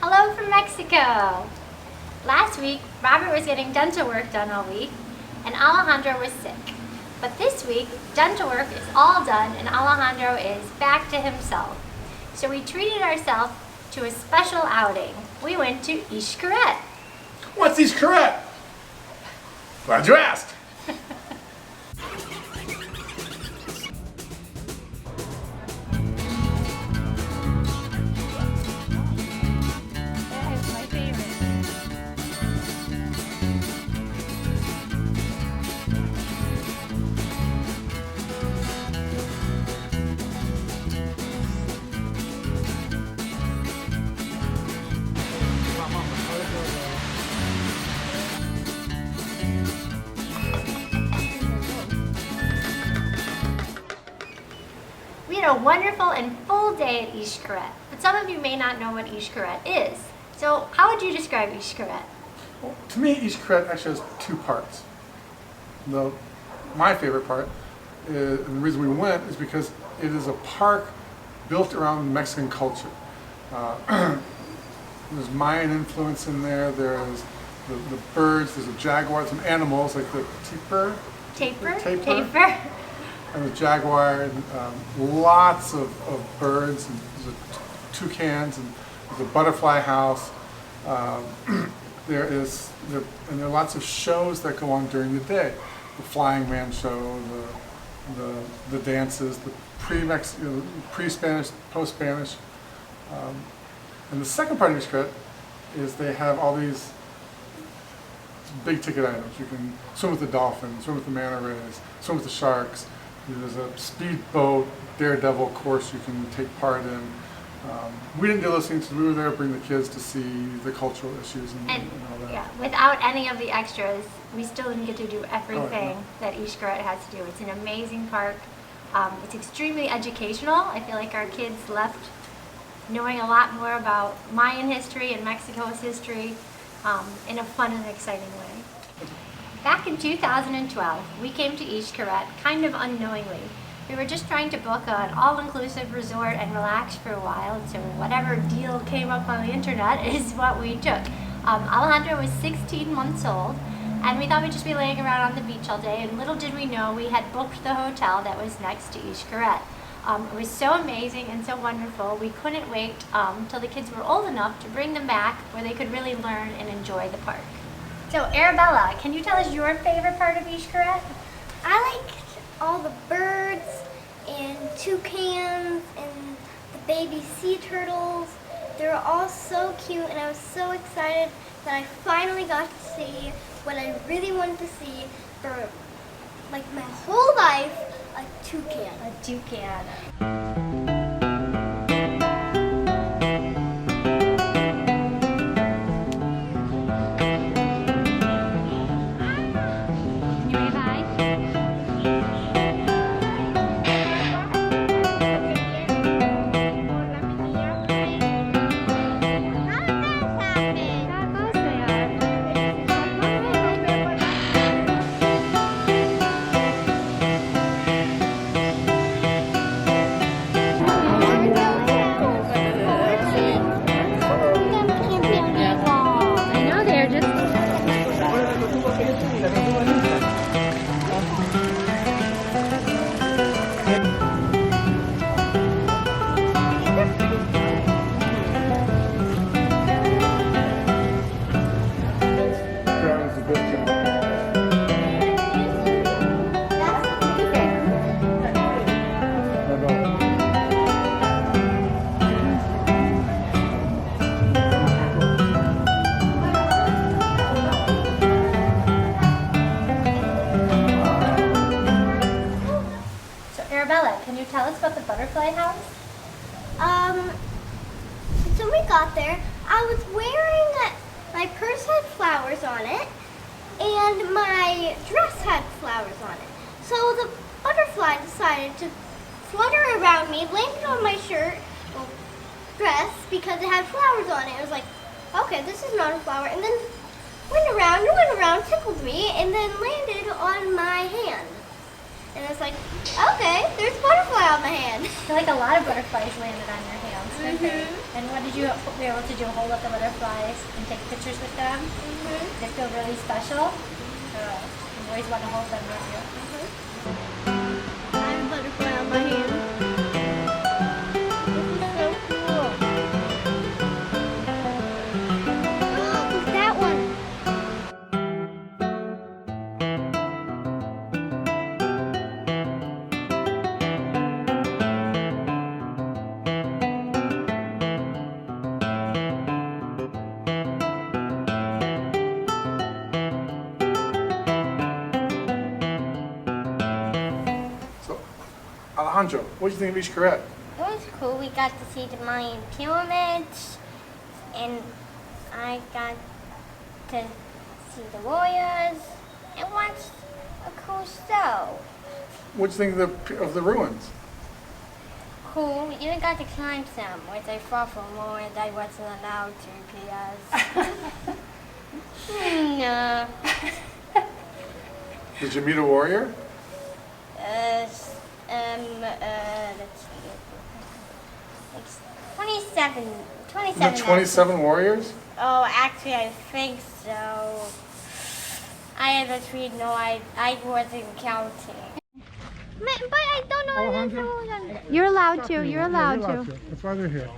Hello from Mexico! Last week, Robert was getting dental work done all week, and Alejandro was sick. But this week, dental work is all done and Alejandro is back to himself. So we treated ourselves to a special outing. We went to Xcaret. What's Xcaret? Glad you asked. That is my favorite. We had a wonderful and full day at Xcaret, but some of you may not know what Xcaret is. So how would you describe Xcaret? Well, to me, Xcaret actually has two parts. My favorite part, and the reason we went, is because it is a park built around Mexican culture. There's Mayan influence in there. There's the birds. There's a jaguar. Some animals like the tapir. And the jaguar, and lots of birds, and there's toucans, and there's a butterfly house. There are lots of shows that go on during the day. The Flying Man show, the dances, the pre-Spanish, post-Spanish. And the second part of Xcaret is they have all these big ticket items. You can swim with the dolphins, swim with the manta rays, swim with the sharks. There's a speedboat daredevil course you can take part in. We didn't do those things because we were there to bring the kids to see the cultural issues and all that. Yeah, without any of the extras, we still didn't get to do everything that Xcaret has to do. It's an amazing park. It's extremely educational. I feel like our kids left knowing a lot more about Mayan history and Mexico's history in a fun and exciting way. Back in 2012, we came to Xcaret kind of unknowingly. We were just trying to book an all-inclusive resort and relax for a while, so whatever deal came up on the internet is what we took. Alejandro was 16 months old, and we thought we'd just be laying around on the beach all day, and little did we know we had booked the hotel that was next to Xcaret. It was so amazing and so wonderful. We couldn't wait till the kids were old enough to bring them back where they could really learn and enjoy the park. So Arabella, can you tell us your favorite part of Xcaret? I liked all the birds and toucans and the baby sea turtles. They were all so cute, and I was so excited that I finally got to see what I really wanted to see for like my whole life, a toucan. A toucan. Arabella, can you tell us about the butterfly house? So we got there. I was wearing, my purse had flowers on it, and my dress had flowers on it. So the butterfly decided to flutter around me, landed on my shirt, well, dress, because it had flowers on it. I was like, okay, this is not a flower. And then went around, tickled me, and then landed on my hand. And I was like, okay, there's a butterfly on my hand. I feel like a lot of butterflies landed on your hands. didn't they? And what did you be able to do? Hold up the butterflies and take pictures with them? They feel really special. You always want to hold them, don't you? I have a butterfly on my hand. This is so cool. Oh, look at that one. So, Alejandro, what do you think of Xcaret? It was cool. We got to see the Mayan pyramids, and I got to see the warriors and watch a cool show. What do you think of the ruins? Cool. We even got to climb some, which I fought for more and I wasn't allowed to because... no. Did you meet a warrior? Let's see. It's 27. 27. The 27 warriors? Oh, actually, I think so. I have a tweet. No, I wasn't counting. But I don't know. Alejandro? You're allowed to. You're allowed to. That's why they're here.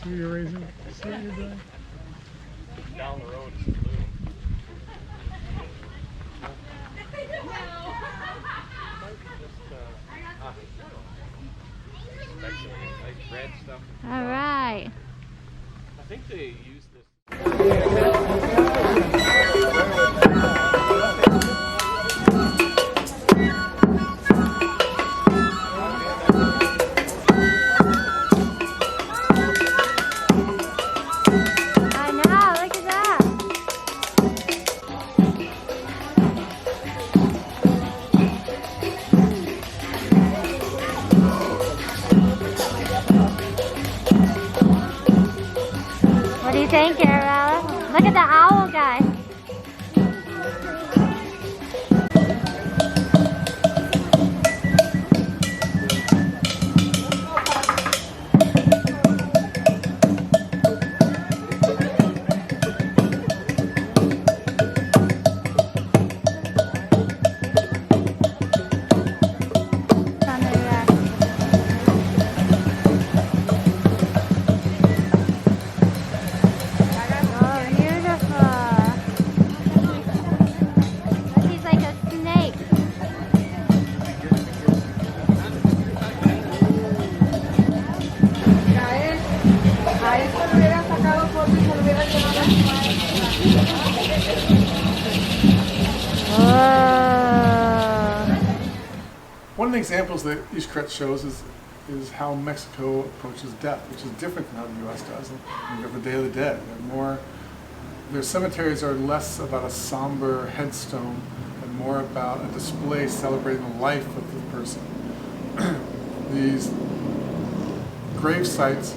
See what you're raising? See what you're doing? Down the road is blue. Like red stuff. All right. I think they use this. I know. Look at that. What do you think, Arabella? Look at the owl guy. Oh, beautiful. Look, he's like a snake. Whoa. One of the examples that Xcaret shows is how Mexico approaches death, which is different than how the U.S. does. And you have the Day of the Dead. Their cemeteries are less about a somber headstone and more about a display celebrating the life of the person. These grave sites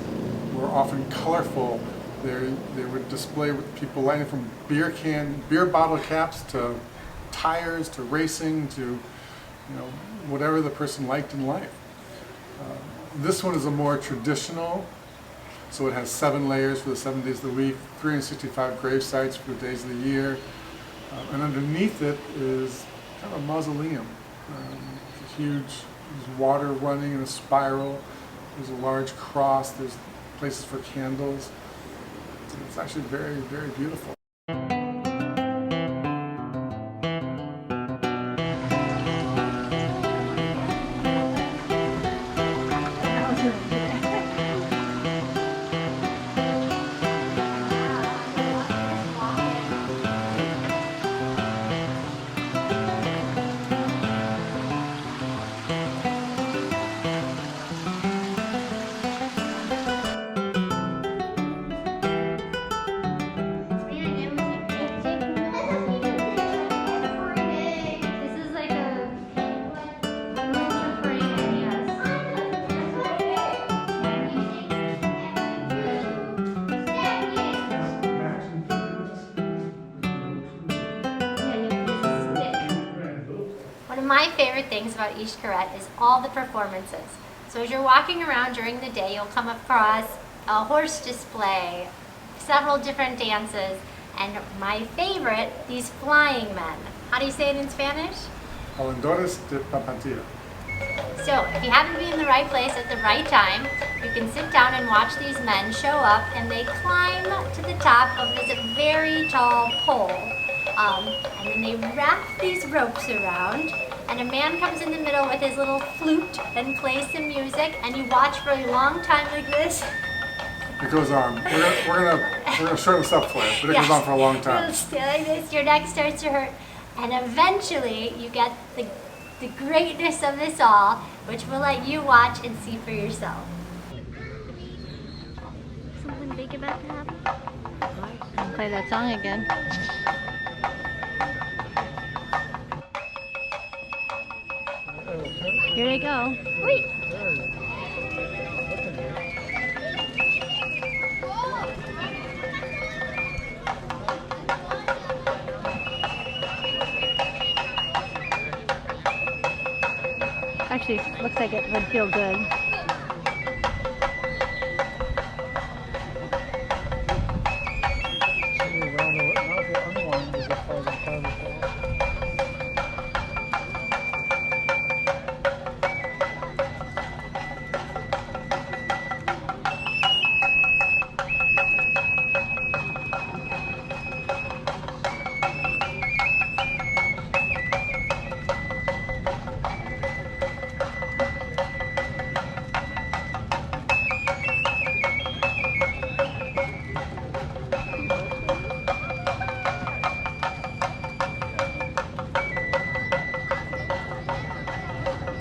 were often colorful. They would display with people lighting from beer bottle caps to tires to racing to whatever the person liked in life. This one is a more traditional, so it has 7 layers for the 7 days of the week, 365 grave sites for the days of the year, and underneath it is kind of a mausoleum. It's huge, there's water running in a spiral, there's a large cross, there's places for candles. It's actually very, very beautiful. One of my favorite things about Xcaret is all the performances. So as you're walking around during the day, you'll come across a horse display, several different dances, and my favorite, these flying men. How do you say it in Spanish? Voladores de Papantilla. So if you happen to be in the right place at the right time, you can sit down and watch these men show up, and they climb to the top of this very tall pole. And then they wrap these ropes around, and a man comes in the middle with his little flute and plays some music, and you watch for a long time like this. It goes on. We're gonna shorten this up for you, but it goes on for a long time. You'll stay like this, your neck starts to hurt, and eventually you get the greatness of this all, which we'll let you watch and see for yourself. Something big about to happen. Play that song again. Here they go. Wait. Actually, looks like it would feel good.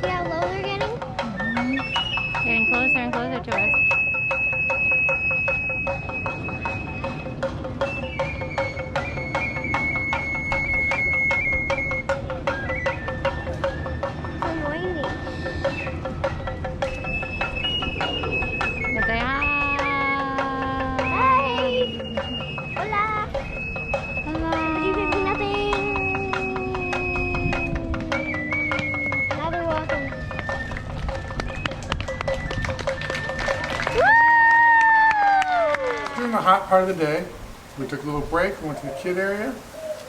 See how low they're getting? Getting closer and closer to us. So windy. But they are. Hey! Hola! But you Hello. did nothing! Now they're welcome. During the hot part of the day, we took a little break, we went to the kid area.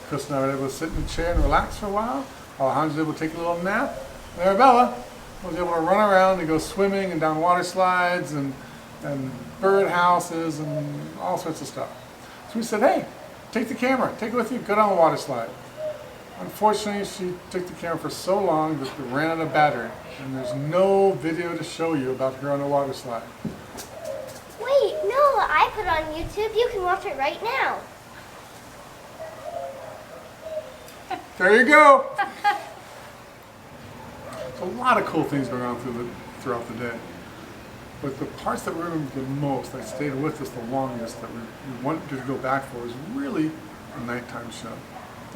Chris and I were able to sit in the chair and relax for a while. Alejandro was able to take a little nap. And Arabella was able to run around and go swimming and down water slides and bird houses and all sorts of stuff. So we said, hey, take the camera, take it with you, go down the water slide. Unfortunately, she took the camera for so long that it ran out of battery, and there's no video to show you about her on the water slide. Wait, no, I put it on YouTube. You can watch it right now. There you go. There's a lot of cool things going on throughout the day. But the parts that we remember the most, that stayed with us the longest, that we wanted to go back for, was really a nighttime show.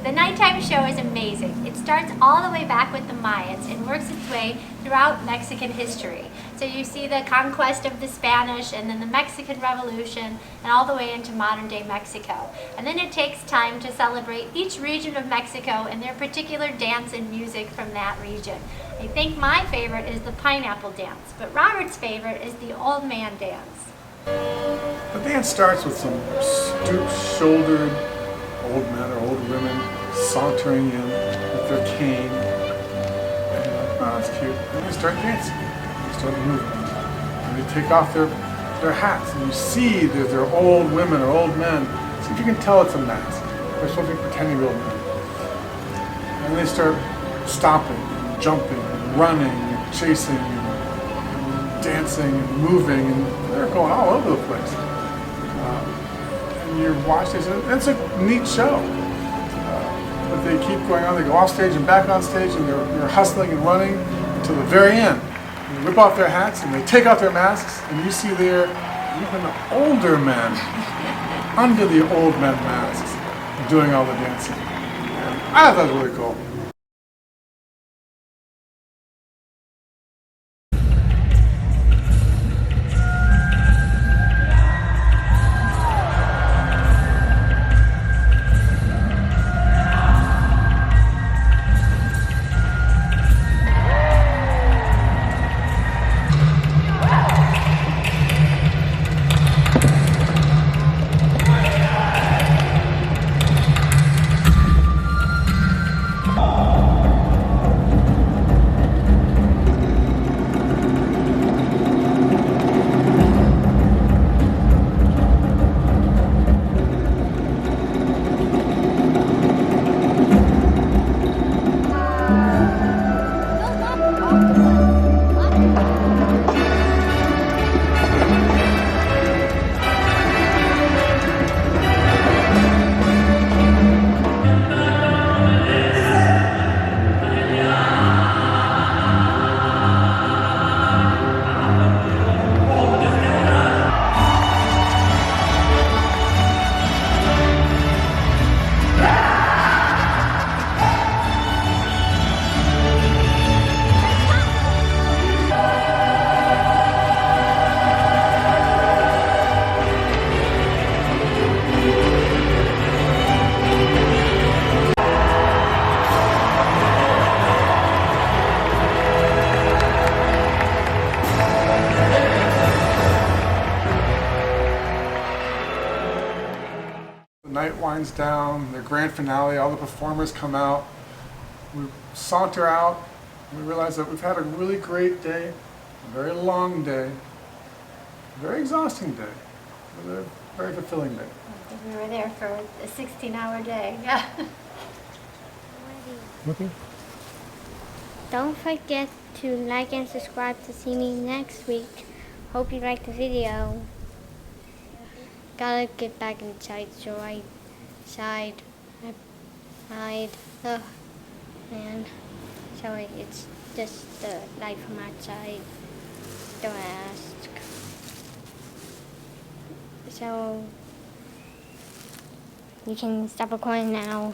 The nighttime show is amazing. It starts all the way back with the Mayans and works its way throughout Mexican history. So you see the conquest of the Spanish and then the Mexican Revolution and all the way into modern day Mexico. And then it takes time to celebrate each region of Mexico and their particular dance and music from that region. I think my favorite is the pineapple dance, but Robert's favorite is the old man dance. The dance starts with some stoop-shouldered old men or old women sauntering in with their cane. And you're like, oh, that's cute. And they start dancing. They start moving. And they take off their hats. And you see that they're old women or old men. See if you can tell it's a mask. They're supposed to be pretending to be old men. And they start stomping, and jumping, and running, and chasing, and dancing, and moving. And they're going all over the place. And you're watching this, and it's a neat show. But they keep going on, they go off stage and back on stage, and they're hustling and running until the very end. They rip off their hats and they take off their masks, and you see there even older men under the old men masks doing all the dancing. And I thought that was really cool. night winds down, the grand finale, all the performers come out. We saunter out, and we realize that we've had a really great day, a very long day, a very exhausting day, but a very fulfilling day. I think we were there for a 16-hour day. Yeah. Okay. Don't forget to like and subscribe to see me next week. Hope you liked the video. Gotta get back inside, so I hide. Man, sorry, it's just the light from outside. Don't ask. So you can stop recording now.